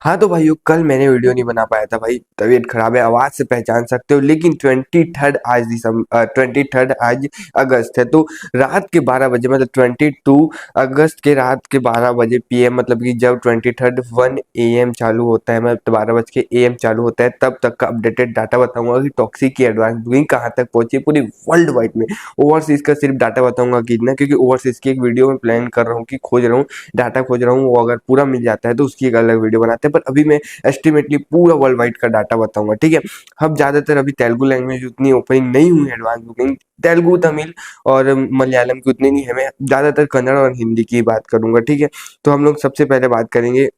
हाँ तो भाइयों, कल मैंने वीडियो नहीं बना पाया था भाई, तबीयत खराब है, आवाज से पहचान सकते हो। लेकिन 23 आज अगस्त है, तो रात के 12 बजे, मतलब 22 अगस्त के रात के 12 बजे PM, मतलब कि जब 23 1 AM चालू होता है, मतलब 12 बज के AM चालू होता है, तब तक का अपडेटेड डाटा बताऊंगा कि टॉक्सी की एडवांस बुकिंग कहाँ तक पहुंची है पूरी वर्ल्ड वाइड में। ओवरसीज का सिर्फ डाटा बताऊंगा कि इतना, क्योंकि ओवरसीज की एक वीडियो में प्लान कर रहा हूँ कि खोज रहा हूँ, डाटा खोज रहा हूँ, वो अगर पूरा मिल जाता है तो उसकी एक अलग वीडियो बनाते हैं। पर अभी मैं एस्टिमेटली पूरा वर्ल्ड वाइड का डाटा बताऊंगा, ठीक है। अब ज्यादातर अभी तेलुगु लैंग्वेज उतनी ओपनिंग नहीं हुई है एडवांस बुकिंग, तेलुगु, तमिल और मलयालम की उतनी नहीं है। मैं ज्यादातर कन्नड़ और हिंदी की बात करूंगा, ठीक है। तो हम लोग सबसे पहले बात करेंगे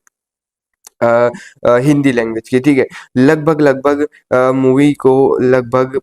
हिंदी लैंग्वेज की, ठीक है। लगभग लगभग मूवी को लगभग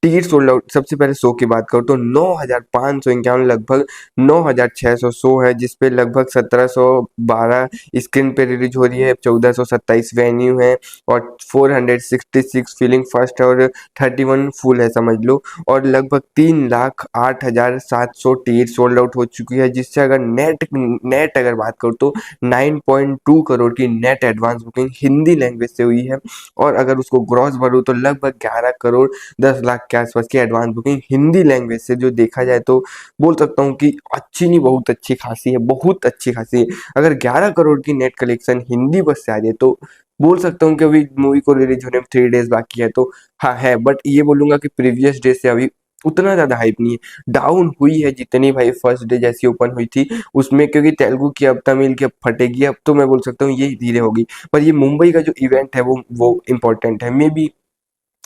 टिकट सोल्ड आउट। सबसे पहले शो की बात करूँ तो 9,551, लगभग 9,600 शो है, जिसपे लगभग 1,712 स्क्रीन पे रिलीज हो रही है, 1,427 वेन्यू है और 466 फीलिंग फर्स्ट है और 31 फुल है, समझ लो। और लगभग 3,08,700 टिकट सोल्ड आउट हो चुकी है, जिससे अगर नेट नेट अगर बात करूँ तो 9.2 करोड़ की net advance booking Hindi language से हुई है। और अगर उसको ग्रॉस भरूँ तो लगभग 11 करोड़ 10 लाख के आसपास की एडवांस बुकिंग हिंदी लैंग्वेज से, जो देखा जाए तो बोल सकता हूँ कि अच्छी नहीं, बहुत अच्छी खासी है, बहुत अच्छी खासी है। अगर 11 करोड़ की नेट कलेक्शन हिंदी बस से आ जाए तो बोल सकता हूँ कि अभी मूवी को रिलीज होने में 3 डेज बाकी है, तो हाँ है। बट ये बोलूंगा कि प्रीवियस डे से अभी उतना ज्यादा हाइप नहीं है, डाउन हुई है जितनी भाई फर्स्ट डे जैसी ओपन हुई थी उसमें, क्योंकि तेलुगु की अब तमिल की अब फटेगी, अब तो मैं बोल सकता हूँ ये धीरे होगी। पर ये मुंबई का जो इवेंट है वो इम्पोर्टेंट है। मे बी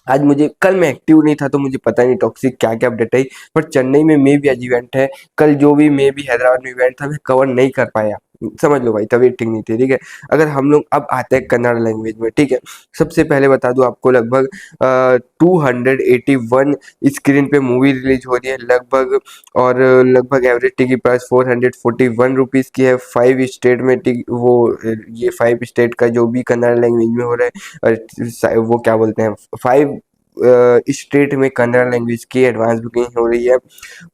आज मुझे, कल मैं एक्टिव नहीं था तो मुझे पता नहीं टॉक्सिक क्या क्या अपडेट है, पर चेन्नई में मे भी आज इवेंट है। कल जो भी मे भी हैदराबाद में इवेंट था मैं कवर नहीं कर पाया, समझ लो भाई, तबीयत ठीक नहीं थी, ठीक है। अगर हम लोग अब आते हैं कन्नड़ लैंग्वेज में, ठीक है। सबसे पहले बता दूं आपको, लगभग 281 स्क्रीन पे मूवी रिलीज हो रही है लगभग। और लगभग एवरेज टिकट प्राइस 441 रुपीज़ की है। 5 स्टेट में वो ये 5 स्टेट का जो भी कन्नड़ लैंग्वेज में हो रहा है, वो क्या बोलते हैं, 5 स्टेट में कन्नड़ लैंग्वेज की एडवांस बुकिंग हो रही है।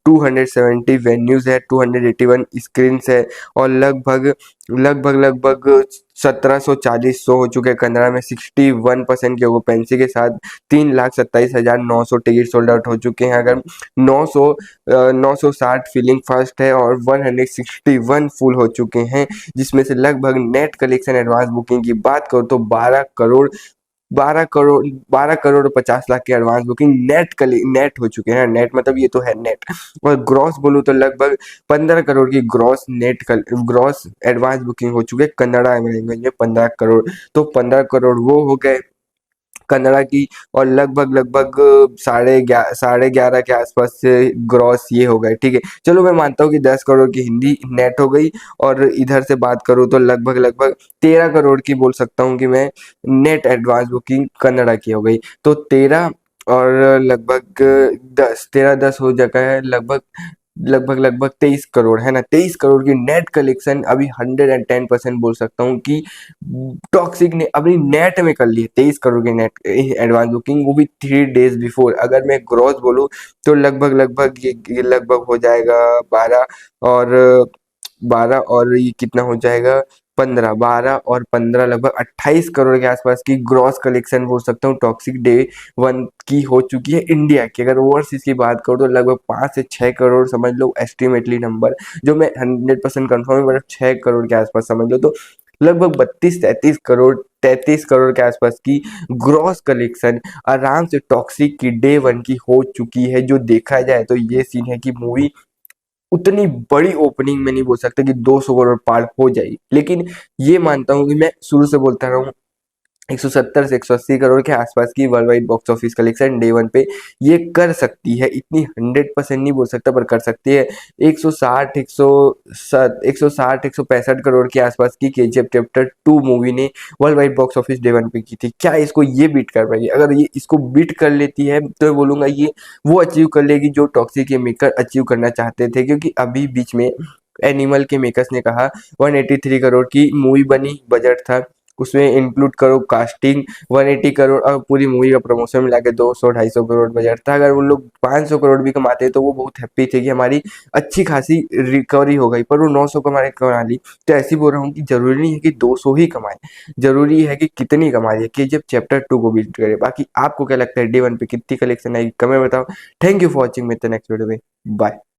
270 वेन्यूज है, 281 स्क्रीन है और लगभग लगभग लगभग 1,740 शो हो चुके हैं कन्नड़ा में, 61% की ओकुपेंसी के साथ। 3,27,900 टिकट सोल्ड आउट हो चुके हैं। अगर 960 फीलिंग फर्स्ट है और 161 फुल हो चुके हैं, जिसमें से लगभग नेट कलेक्शन एडवांस बुकिंग की बात करो तो 12 करोड़ 50 लाख की एडवांस बुकिंग नेट हो चुके हैं। नेट मतलब ये तो है नेट। और ग्रॉस बोलूँ तो लगभग 15 करोड़ की ग्रॉस एडवांस बुकिंग हो चुकी है कन्नड़ा लैंग्वेज में, 15 करोड़। तो 15 करोड़ वो हो गए कन्नड़ा की, और लगभग लगभग 11.5 के आसपास से ग्रॉस ये हो गए, ठीक है। चलो मैं मानता हूँ कि 10 करोड़ की हिंदी नेट हो गई, और इधर से बात करूँ तो लगभग लगभग 13 करोड़ की बोल सकता हूँ कि मैं नेट एडवांस बुकिंग कन्नड़ा की हो गई। तो 13 और लगभग 10 हो जाता है, लगभग लगभग लगभग 23 करोड़, है ना। 23 करोड़ की नेट कलेक्शन अभी 110% बोल सकता हूँ कि टॉक्सिक ने अपनी नेट में कर ली है। 23 करोड़ की नेट एडवांस बुकिंग, वो भी 3 डेज बिफोर। अगर मैं ग्रॉस बोलूँ तो लगभग लगभग ये लगभग हो जाएगा 12, और 12 और ये कितना हो जाएगा 15, 12 और 15 लगभग 28 करोड़ के आसपास की ग्रॉस कलेक्शन बोल सकता हूँ टॉक्सिक डे 1 की हो चुकी है इंडिया की। अगर ओवरसीज की बात करूँ तो लगभग 5 से 6 करोड़ समझ लो, एस्टिमेटली नंबर जो मैं 100% कंफर्म है, बट 6 करोड़ के आसपास समझ लो। तो लगभग 32 33 करोड़ के आसपास की ग्रॉस कलेक्शन आराम से टॉक्सिक की डे 1 की हो चुकी है। जो देखा जाए तो ये सीन है कि मूवी उतनी बड़ी ओपनिंग में नहीं बोल सकता कि 200 करोड़ पार हो जाएगी, लेकिन ये मानता हूँ कि मैं शुरू से बोलता रहा हूँ 170 से 180 करोड़ के आसपास की world wide box office collection day 1 पे ये कर सकती है। इतनी 100% नहीं बोल सकता, पर कर सकती है। 160 165 करोड़ के आसपास की KGF चैप्टर 2 मूवी ने world wide box office day 1 पे की थी। क्या इसको ये बीट कर पाएगी? अगर ये इसको बीट कर लेती है तो मैं बोलूंगा ये वो अचीव कर लेगी जो टॉक्सिक के मेकर अचीव करना चाहते थे, क्योंकि अभी बीच में एनिमल के मेकर्स ने कहा 183 करोड़ की मूवी बनी, बजट था, उसमें इंक्लूड करो कास्टिंग 180 करोड़ और पूरी मूवी का प्रमोशन मिला के 200-250 करोड़ बजट था। अगर वो लोग 500 करोड़ भी कमाते तो वो बहुत हैप्पी थे कि हमारी अच्छी खासी रिकवरी हो गई, पर वो 900 कमा ली। तो ऐसी बोल रहा हूँ कि जरूरी नहीं है कि 200 ही कमाए, जरूरी है कि कितनी कमा रही है केजीएफ चैप्टर 2 को विजिट करे। बाकी आपको क्या लगता है डे 1 पे कितनी कलेक्शन आएगी, कमेंट बताओ। थैंक यू फॉर वॉचिंग, मिलते हैं नेक्स्ट वीडियो में, बाय।